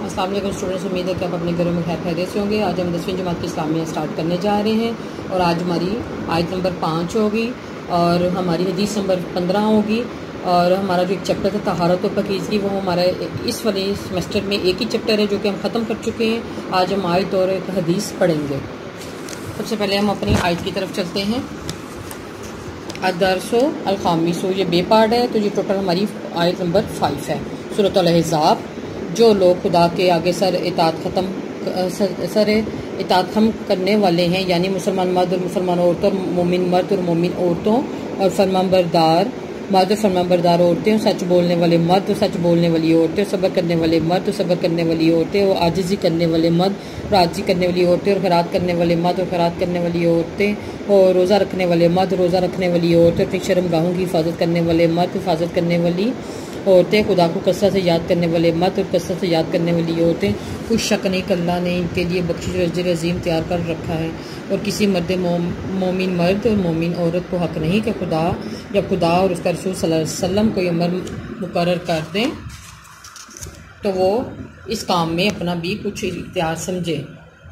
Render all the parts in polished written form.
अस्सलाम वालेकुम स्टूडेंट्स, उम्मीद है कि आप अपने घरों में खैर खैरियत से होंगे। आज हम 10वीं जमात की इस्लामिया स्टार्ट करने जा रहे हैं और आज हमारी आयत नंबर 5 होगी और हमारी हदीस नंबर 15 होगी। और हमारा जो एक चैप्टर था तहारत व पाकीज़गी, वो हमारा इस वाले सेमेस्टर में एक ही चैप्टर है जो कि हम ख़त्म कर चुके हैं। आज हम आयत और एक हदीस पढ़ेंगे। सबसे पहले हम अपनी आयत की तरफ चलते हैं। अदरसो अलखामिसो, ये बे पार्ट है, तो ये टोटल हमारी आयत नंबर 5 है। सूरत अल-अहज़ाब, जो लोग खुदा के आगे सर इताअत हम करने वाले हैं, यानी मुसलमान मर्द और मुसलमान औरतों, और मोमिन मर्द और मोमिन औरतों, और फरमाबरदार मर्द और फरमाबरदार औरतें, और सच बोलने वाले मर्द और सच बोलने वाली औरतें, और सब्र करने वाले मर्द और सब्र करने वाली औरतें, और आजिज़ी करने वाले मर्द और आजिज़ी करने वाली औरतें, और खैरात करने वाले मर्द और खैरात करने वाली औरतें, और रोज़ा रखने वाले मर्द, रोज़ा रखने वाली औरतें, अपनी शर्मगाहों की हिफाजत करने वाले मर्द, हिफाजत करने वाली औरतें, खुदा को कसरत से याद करने वाले मर्द और कसरत से याद करने वाली औरतें। कुछ शक नहीं कि अल्लाह ने इनके लिए बख्शिश और अजर अजीम तैयार कर रखा है। और किसी मोमिन मर्द और मोमिन औरत को हक़ नहीं कि जब खुदा और उसका रसूल सल्लल्लाहु अलैहि वसल्लम कोई अमर मुकर्रर कर दें तो वो इस काम में अपना भी कुछ इख्तियार समझे।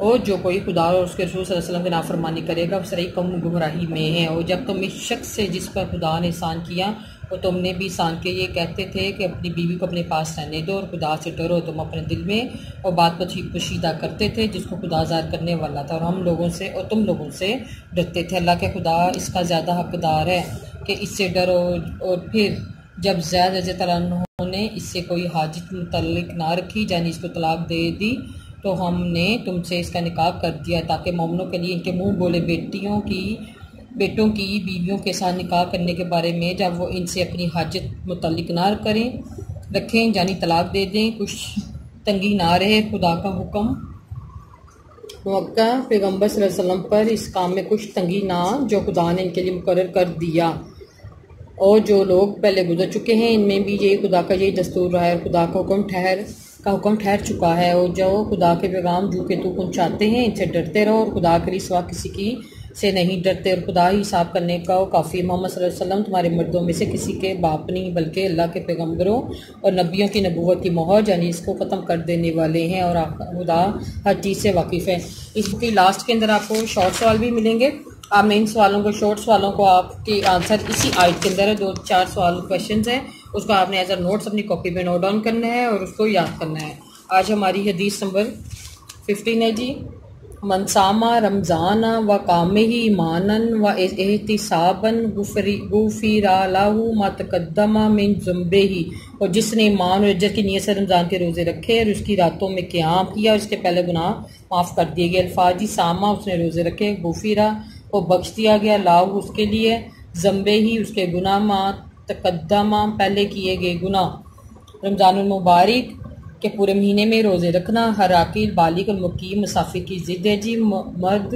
और जो कोई खुदा और उसके रसूल सल्लल्लाहु अलैहि वसल्लम की नाफरमानी करेगा, वो सही कौम गुमराही में है। और जब तुम इस शख्स से जिस पर खुदा ने एहसान किया और तुमने भी एहसान के ये कहते थे कि अपनी बीवी को अपने पास रहने दो और खुदा से डरो, तुम अपने दिल में और बात को ठीक पोशीदा करते थे जिसको खुदा ज़ाहिर करने वाला था, और हम लोगों से और तुम लोगों से डरते थे। अल्लाह के खुदा इसका ज़्यादा हकदार है कि इससे डरो। और फिर जब ज़ैद रज़ी अल्लाह अन्हु ने इससे कोई हाजत मुतल्लिक ना रखी, यानी इसको तलाक दे दी, तो हमने तुमसे इसका निकाह कर दिया ताकि मोमिनों के लिए इनके मुँह बोले बेटों की बीवियों के साथ निकाह करने के बारे में जब वो इनसे अपनी हाजत मुतल्लिक ना रखें, यानी तलाक दे दें, कुछ तंगी ना रहे। खुदा का हुक्म मक्का पैगम्बर सल्लल्लाहु अलैहि वसल्लम पर इस काम में कुछ तंगी ना, जो खुदा ने इनके लिए मुकर्रर कर दिया। और जो लोग पहले गुजर चुके हैं इनमें भी यही खुदा का यही दस्तूर रहा है। खुदा का हुक्म ठहर चुका है। और जो खुदा के पैगाम जू के तू पहुँचाते हैं, इनसे डरते रहो और खुदा के सिवा किसी की से नहीं डरते, और खुदा ही हिसाब करने का काफ़ी। मोहम्मद सल्लल्लाहु अलैहि वसल्लम तुम्हारे मर्दों में से किसी के बाप नहीं, बल्कि अल्लाह के पैगम्बरों और नबियों की नबूवत की मोहर, यानी इसको ख़त्म कर देने वाले हैं, और खुदा हर चीज़ से वाकिफ़ है। इस बुक की लास्ट के अंदर आपको शॉर्ट सवाल भी मिलेंगे। आपने इन सवालों को, शॉर्ट सवालों को, आपके आंसर इसी आयत के अंदर है। 2-4 सवाल क्वेश्चन हैं, उसको आपने एज अ नोट्स अपनी कॉपी पे नोट डाउन करना है और उसको याद करना है। आज हमारी हदीस नंबर 15 है जी। मनसामा रमज़ाना व कामे ही ईमानन व एहतिसाबन गुफिरा लहू मा तक़द्दमा मिन ज़ुम्बिही, और जिसने ईमान और इज्जत की नीयत से रमज़ान के रोज़े रखे और उसकी रातों में क़याम किया और इसके पहले गुनाह माफ़ कर दिए गए। अल्फाजी सामा, उसने रोज़े रखे, गुफिरा को बख्श दिया गया, लाहू उसके लिए, ज़म्बे ही उसके गुनाह, मा तक़द्दमा पहले किए गए गुनाह। रमज़ानुल मुबारक के पूरे महीने में रोज़े रखना हर आकिल बालिग और मुकीम मुसाफिर की ज़िद है जी। मर्द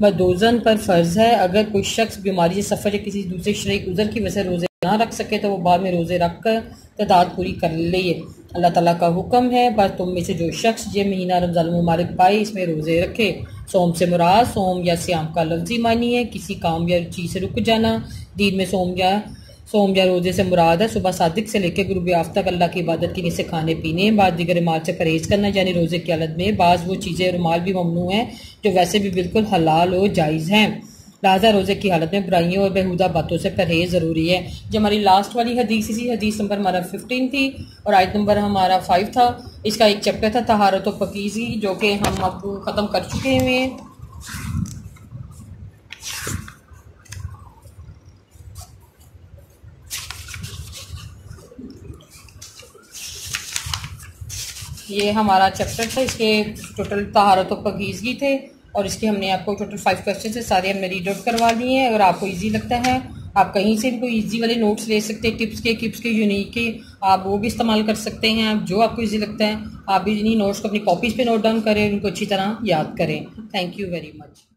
मदूज़न पर फ़र्ज़ है, अगर कोई शख्स बीमारी से सफ़र या किसी दूसरे शरई उज़र की वजह से रोज़े ना रख सके तो वो बाद में रोज़े रख कर तादाद पूरी कर ले। अल्लाह ताला का हुक्म है, बस तुम में से जो शख्स ये महीना रमज़ान मुबारक पाए इसमें रोज़े रखे। सोम से मुराद सोम या सियाम का लफ्ज़ी मानी है किसी काम या चीज़ से रुक जाना। दीन में सोम या रोज़े से मुराद है सुबह सादिक से लेकर गुरूब आफ्ताब तक अल्लाह की इबादत की नीयत से खाने पीने, बाद दीगर माल से परहेज़ करना, यानी रोज़े की हालत में बाज़ वो चीज़ें और माल भी ममनू हैं जो वैसे भी बिल्कुल हलाल और जायज़ हैं। लिहाजा रोज़े की हालत में बुराइयों और बेहुदा बातों से परहेज़ ज़रूरी है। जो हमारी लास्ट वाली हदीस, इसी हदीस नंबर हमारा 15 थी और आयत नंबर हमारा 5 था। इसका एक चैप्टर था तहारत व पाकीज़गी, जो कि हम आपको ख़त्म कर चुके हुए हैं। ये हमारा चैप्टर था, इसके टोटल तहारत व पाकीज़गी थे और इसके हमने आपको टोटल 5 क्वेश्चन से सारे हमने रीड आउट करवा लिए हैं। अगर आपको इजी लगता है आप कहीं से भी कोई इजी वाले नोट्स ले सकते हैं, टिप्स के यूनिक के, आप वो भी इस्तेमाल कर सकते हैं। आप जो आपको इजी लगता है आप भी इन्हीं नोट्स को अपनी कॉपीज़ पे नोट डाउन करें, उनको अच्छी तरह याद करें। Thank you very much.